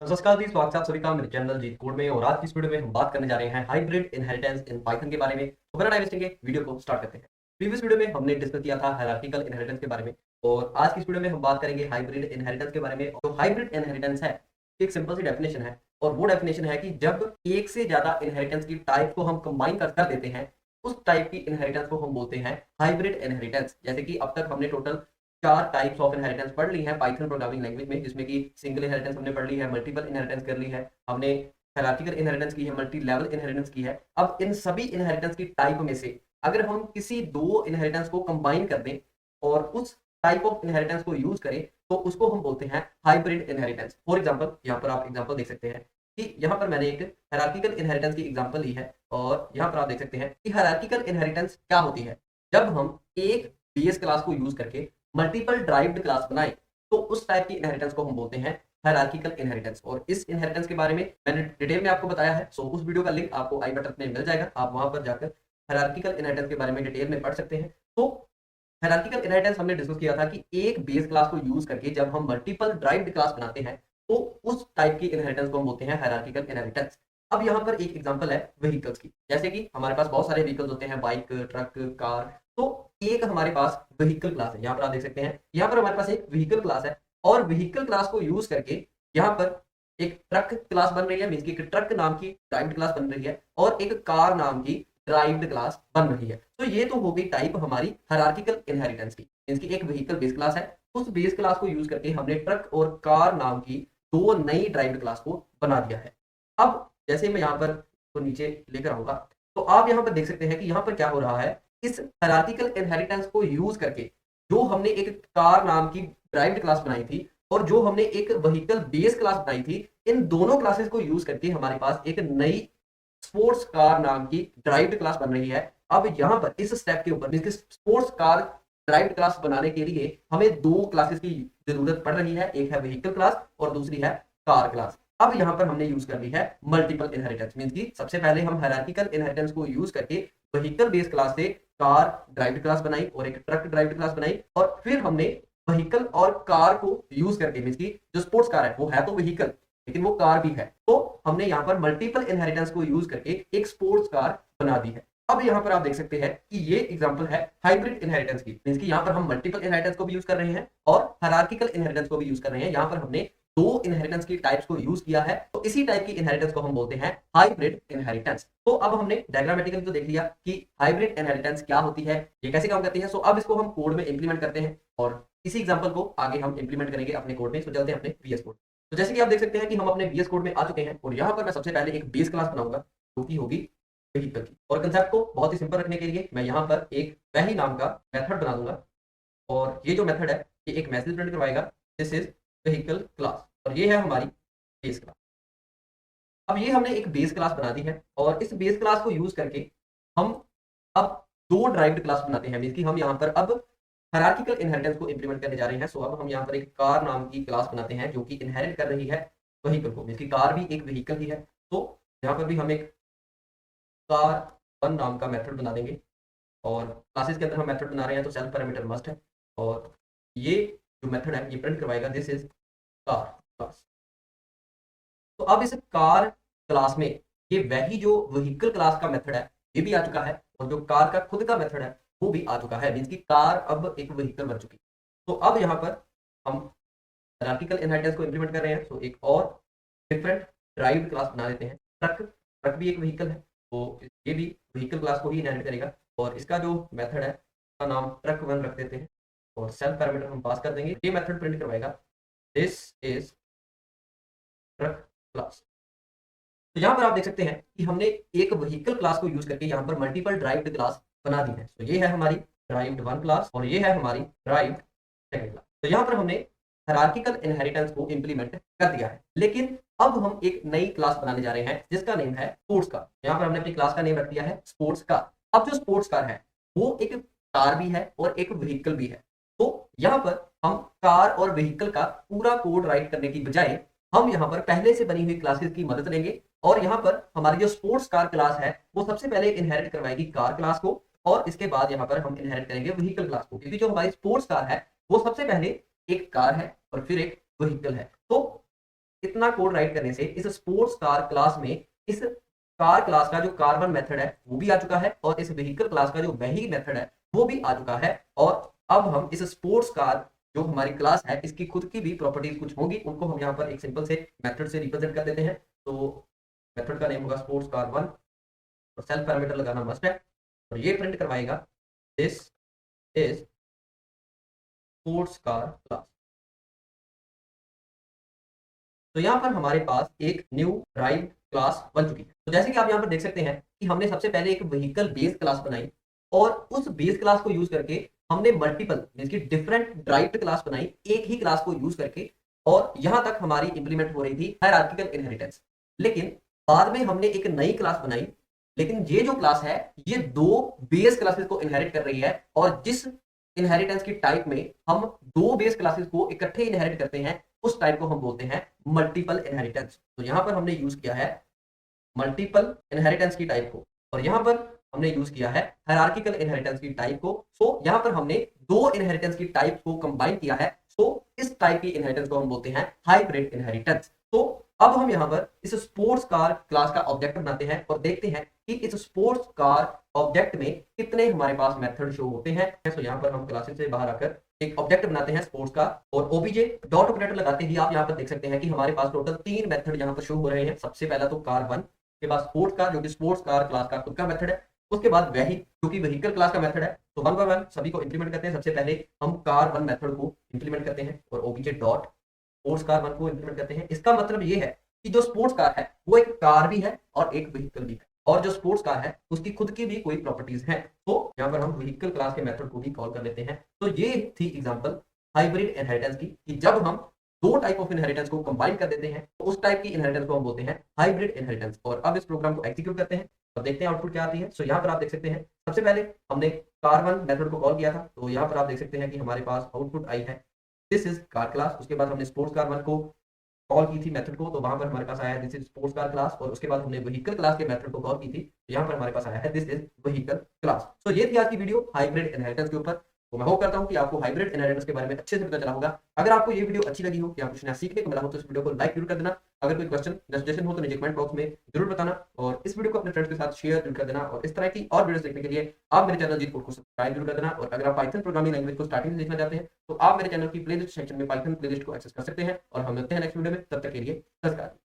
नमस्कार जी, स्वागत है आप सभी का मेरे चैनल जीत कोड में। और आज की इस वीडियो में हम बात करने जा रहे हैं हाइब्रिड इनहेरिटेंस इन पाइथन के बारे में। तो बिना टाइम वेस्टिंग के वीडियो को स्टार्ट करते हैं। प्रीवियस वीडियो में हमने डिस्कस किया था हायरार्किकल इनहेरिटेंस के बारे में, और आज की इस वीडियो में हम बात करेंगे हाइब्रिड इनहेरिटेंस के बारे में। तो हाइब्रिड इनहेरिटेंस है एक सिंपल सी डेफिनेशन है, और वो डेफिनेशन है कि जब एक से ज्यादा इनहेरिटेंस की टाइप को हम कंबाइन कर देते हैं, उस टाइप की इनहेरिटेंस को हम बोलते हैं हाइब्रिड इनहेरिटेंस। जैसे कि अब तक हमने टोटल 4 टाइप्स ऑफ इनहेरिटेंस पढ़ ली हैं पाइथन प्रोग्रामिंग लैंग्वेज में, जिसमें कि सिंगल इनहेरिटेंस हमने पढ़ ली है, मल्टीपल इनहेरिटेंस कर ली है, हमने हायरार्किकल इनहेरिटेंस की है, मल्टी लेवल इनहेरिटेंस की है। अब इन सभी इनहेरिटेंस की टाइप में से अगर हम किसी दो इनहेरिटेंस को कंबाइन कर दें और उस टाइप ऑफ इनहेरिटेंस को यूज करें, तो उसको हम बोलते हैं हाइब्रिड इनहेरिटेंस। फॉर एग्जाम्पल, यहाँ पर आप एग्जाम्पल देख सकते हैं कि यहाँ पर मैंने एक हायरार्किकल इनहेरिटेंस की एग्जाम्पल ली है, और यहाँ पर आप देख सकते हैं कि हायरार्किकल इनहेरिटेंस क्या होती है। जब हम एक बेस क्लास को यूज करके मल्टीपल ड्राइव्ड क्लास बनाए, तो उस टाइप की इनहेरिटेंस को हम बोलते हैं हायरार्किकल इनहेरिटेंस। और इस इनहेरिटेंस के बारे में मैंने डिटेल में आपको बताया है, सो उस वीडियो का लिंक आपको आई बटन में मिल जाएगा, आप वहां पर जाकर हायरार्किकल इनहेरिटेंस के बारे में डिटेल में पढ़ सकते हैं। तो हायरार्किकल इनहेरिटेंस हमने डिस्कस किया था कि एक बेस क्लास को यूज करके जब हम मल्टीपल ड्राइव्ड क्लास बनाते हैं, तो उस टाइप की इनहेरिटेंस को हम बोलते हैं हायरार्किकल इनहेरिटेंस। अब यहाँ पर एक एग्जांपल है व्हीकल्स की। जैसे कि हमारे पास बहुत सारे व्हीकल्स होते हैं, बाइक, ट्रक, कार। तो एक हमारे पास व्हीकल क्लास है, यहाँ पर आप देख सकते हैं, यहाँ पर हमारे पास एक व्हीकल क्लास है, और व्हीकल क्लास को यूज करके यहाँ पर एक ट्रक क्लास बन रही है, मीन्स की एक ट्रक नाम की ड्राइव्ड क्लास बन रही है, और एक कार नाम की ड्राइव्ड क्लास बन रही है। तो ये तो हो गई टाइप हमारी हायरार्किकल इनहेरिटेंस की। मीन्स की एक व्हीकल बेस क्लास है, उस बेस क्लास को यूज करके हमने ट्रक और कार नाम की दो नई ड्राइव्ड क्लास को बना दिया है। अब जैसे मैं यहाँ पर तो नीचे लेकर आऊंगा, तो आप यहाँ पर देख सकते हैं कि यहाँ पर क्या हो रहा है। इस हायरार्किकल इनहेरिटेंस को यूज करके जो हमने एक कार नाम की ड्राइव्ड क्लास बनाई थी, और जो हमने एक व्हीकल बेस क्लास बनाई थी, इन दोनों क्लासेस को यूज करके हमारे पास एक नई स्पोर्ट्स कार नाम की ड्राइव्ड क्लास बन रही है। अब यहाँ पर इस स्टेप के ऊपर means sports car derived class बनाने के लिए हमें दो क्लासेस की जरूरत पड़ रही है, एक है व्हीकल क्लास और दूसरी है कार क्लास। अब यहाँ पर हमने यूज कर ली है मल्टीपल इनहेरिटेंस, मींस की सबसे पहले हम हायरार्किकल इनहेरिटेंस को यूज करके व्हीकल बेस क्लास से कार ड्राइव्ड क्लास बनाई और एक ट्रक ड्राइव्ड क्लास बनाई, और फिर हमने व्हीकल और कार को यूज करके, मींस की जो स्पोर्ट्स कार है वो है तो व्हीकल, लेकिन वो कार भी है, तो हमने यहाँ पर मल्टीपल इनहेरिटेंस को यूज करके एक स्पोर्ट्स कार बना दी है। अब यहाँ पर आप देख सकते हैं कि ये एग्जांपल है हाइब्रिड इनहेरिटेंस की, मींस की यहाँ पर हम मल्टीपल इनहेरिटेंस को भी यूज कर रहे हैं और हायरार्किकल इनहेरिटेंस को भी यूज कर रहे हैं। यहाँ पर हमने दो इनहेरिटेंस की टाइप्स को यूज किया है, तो इसी टाइप की इनहेरिटेंस को हम बोलते हैं हाइब्रिड इनहेरिटेंस। तो अब हमने डायग्रामेटिकली तो देख लिया कि हाइब्रिड इनहेरिटेंस क्या होती है, ये कैसे काम करती है। सो अब इसको हम कोड में इंप्लीमेंट करते हैं, और इसी एग्जांपल को आगे हम इंप्लीमेंट करेंगे अपने कोड में। तो चलते हैं अपने वीएस कोड। तो जैसे कि आप देख सकते हैं कि हम अपने वीएस कोड में आ चुके हैं, और यहाँ पर मैं सबसे पहले एक बेस क्लास बनाऊंगा जो कि होगी व्हीकल की। और कंसेप्ट को बहुत ही सिंपल रखने के लिए मैं यहाँ पर एक पहली नाम का मेथड बना दूंगा, और ये जो मेथड है ये एक मैसेज प्रिंट करवाएगा, दिस इज व्हीकल क्लास, और ये है हमारी बेस क्लास। अब ये हमने एक बेस क्लास बना दी है, और इस बेस क्लास को यूज करके हम अब दो ड्राइव्ड क्लास बनाते हैं, मींस कि हम यहाँ पर अब हायरार्किकल इनहेरिटेंस को इंप्लीमेंट करने जा रहे हैं। सो अब हम यहाँ पर एक कार नाम की क्लास बनाते हैं जो कि इनहेरिट कर रही है व्हीकल को, मींस कि कार भी एक व्हीकल ही है। तो यहाँ पर भी हम एक कार वन नाम का मेथड बना देंगे, और क्लासेस के अंदर हम मेथड बना रहे हैं तो सेल्फ पैरामीटर मस्ट है, और ये जो मेथड है ये प्रिंट करवाएगा दिस इज कार क्लास। तो अब इस कार क्लास में ये वही जो व्हीकल क्लास का मेथड है ये भी आ चुका है, और जो कार का खुद का मेथड है वो भी आ चुका है, मीन्स की कार अब एक व्हीकल बन चुकी। तो अब यहाँ पर हम हायरार्किकल इनहेरिटेंस को इंप्लीमेंट कर रहे हैं, तो एक और डिफरेंट ड्राइव्ड क्लास बना देते हैं। ट्रक, ट्रक भी एक व्हीकल है, तो ये भी व्हीकल क्लास को ही इनहेरिट करेगा, और इसका जो मेथड है उसका नाम ट्रक वन रख देते हैं, और सेल्फ पैरामीटर हम पास कर देंगे। ये मेथड प्रिंट करवाएगा दिस इज ट्रक क्लास। तो यहाँ पर आप देख सकते हैं कि हमने एक व्हीकल क्लास को यूज करके यहाँ पर मल्टीपल ड्राइव्ड क्लास बना दी है। तो ये है हमारी ड्राइव्ड वन क्लास, और ये है हमारी ड्राइव्ड सेकंड क्लास। तो यहाँ पर हमने हायरार्किकल इनहेरिटेंस को इंप्लीमेंट कर दिया है, लेकिन अब हम एक नई क्लास बनाने जा रहे हैं जिसका नेम है स्पोर्ट्स कार। यहाँ पर हमने अपनी क्लास का नेम रख दिया है स्पोर्ट्स कार। अब जो स्पोर्ट्स कार है वो एक कार भी है और एक व्हीकल भी है। तो यहाँ पर हम कार और व्हीकल का पूरा कोड राइट करने की बजाय हम यहाँ पर पहले से बनी हुई क्लासेस की मदद लेंगे, और यहाँ पर हमारी जो स्पोर्ट्स कार क्लास है वो सबसे पहले इनहेरिट करवाएगी कार क्लास को, और इसके बाद यहाँ पर हम इनहेरिट करेंगे व्हीकल क्लास को, क्योंकि जो हमारी स्पोर्ट्स कार है वो सबसे पहले एक कार है और फिर एक व्हीकल है। तो इतना कोड राइट करने से इस स्पोर्ट्स कार क्लास में इस कार क्लास का जो कार1 मेथड है वो भी आ चुका है और इस व्हीकल क्लास का जो वही मेथड है वो भी आ चुका है। और अब हम इस स्पोर्ट्स कार जो हमारी क्लास है इसकी खुद की भी प्रॉपर्टीज कुछ होंगी, उनको हम यहाँ पर एक सिंपल से मेथड से रिप्रेजेंट कर देते हैं। तो मेथड का नेम होगा स्पोर्ट्स कार1 और सेल्फ पैरामीटर लगाना मस्ट है और ये प्रिंट करवाएगा this is sports car class. तो यहाँ पर हमारे पास एक न्यू ड्राइव क्लास बन चुकी है। तो जैसे कि आप यहाँ पर देख सकते हैं कि हमने सबसे पहले एक व्हीकल बेस क्लास बनाई और उस बेस क्लास को यूज करके हमने मल्टीपल मींस की डिफरेंट ड्राइव्ड क्लास बनाई एक ही क्लास को यूज करके, और यहां तक हमारी इंप्लीमेंट हो रही थी हायरार्किकल इनहेरिटेंस। लेकिन बाद में हमने एक नई क्लास बनाई, लेकिन ये जो क्लास है ये दो बेस क्लासेस को इनहेरिट कर रही है और जिस इनहेरिटेंस की टाइप में हम दो बेस क्लासेस को इकट्ठे इनहेरिट करते हैं उस टाइप को हम बोलते हैं मल्टीपल इनहेरिटेंस। तो यहां पर हमने यूज किया है मल्टीपल इनहेरिटेंस की टाइप को और यहां पर हमने यूज किया है हायरार्किकल इनहेरिटेंस की टाइप को। सो यहां पर हमने दो इनहेरिटेंस की टाइप को कंबाइन किया है। सो इस टाइप की इनहेरिटेंस को हम बोलते हैं हाइब्रिड इनहेरिटेंस। तो अब हम यहां पर इस स्पोर्ट्स कार क्लास का ऑब्जेक्ट बनाते हैं और देखते हैं कि इस स्पोर्ट्स कार ऑब्जेक्ट में कितने हमारे पास मेथड शो होते हैं। तो यहां पर हम क्लासेस से बाहर आकर एक ऑब्जेक्ट बनाते हैं स्पोर्ट्स का और ओबीजे डॉट ऑपरेटर लगाते ही आप यहां पर देख सकते हैं कि हमारे पास टोटल 3 मेथड यहां पर शो हो रहे हैं। सबसे पहला तो कार1 के बाद स्पोर्ट्स कार जो कि स्पोर्ट्स कार क्लास का खुद का मेथड है, उसके बाद वही जो कि व्हीकल क्लास का मेथड है। तो वन बाय वन सभी को इंप्लीमेंट करते हैं। सबसे पहले हम कार1 मेथड को इंप्लीमेंट करते हैं और ओबीजे डॉट स्पोर्ट्स कार1 को इंप्लीमेंट करते हैं। इसका मतलब ये है कि जो स्पोर्ट्स कार है वो एक कार भी है और एक व्हीकल भी है, और जो स्पोर्ट्स कार है उसकी खुद की भी कोई प्रॉपर्टीज हैं। तो यहाँ पर हम व्हीकल क्लास के मेथड को भी कॉल कर लेते हैं। तो ये थी एग्जांपल हाइब्रिड इनहेरिटेंस की, कि जब हम दो टाइप ऑफ इनहेरिटेंस को कंबाइन कर देते हैं तो उस टाइप की इनहेरिटेंस को हम बोलते हैं हाइब्रिड इनहेरिटेंस। और अब इस प्रोग्राम को एग्जीक्यूट करते हैं और देखते हैं आउटपुट क्या आती है। सो यहाँ पर आप देख सकते हैं सबसे पहले हमने कार1 मेथड को कॉल किया था, तो यहाँ पर आप देख सकते हैं कि हमारे पास आउटपुट आई है दिस इज कार क्लास। उसके बाद हमने स्पोर्ट्स कार1 को कॉल की थी मेथड को, तो वहां पर हमारे पास आया है this is sports car class. और उसके बाद हमने व्हीकल क्लास के मेथड को कॉल की थी, तो यहाँ पर हमारे पास आया है दिस इज व्हीकल क्लास। सो ये थी आज की वीडियो हाइब्रिड इनहेरिटेंस के ऊपर। तो मैं होप करता हूं कि आपको हाइब्रिड इनहेरिटेंस के बारे में अच्छे से पता चला होगा। अगर आपको ये वीडियो अच्छी लगी हो या कुछ नया सीखने को मिला हो तो इस वीडियो को लाइक जरूर कर देना। अगर कोई क्वेश्चन या सजेशन हो तो नीचे कमेंट बॉक्स में जरूर बताना और इस वीडियो को अपने फ्रेंड्स के साथ शेयर जरूर कर देना। और इस तरह की और वीडियोस देखने के लिए आप मेरे चैनल जीत कोड को सब्सक्राइब जरूर कर देना। और अगर आप पाइथन प्रोग्रामिंग लैंग्वेज को स्टार्टिंग से सीखना चाहते हैं तो आप मेरे चैनल की प्लेलिस्ट सेक्शन में पाइथन प्लेलिस्ट को एक्सेस कर सकते हैं। और हम मिलते हैं नेक्स्ट वीडियो में, तब तक के लिए नमस्कार।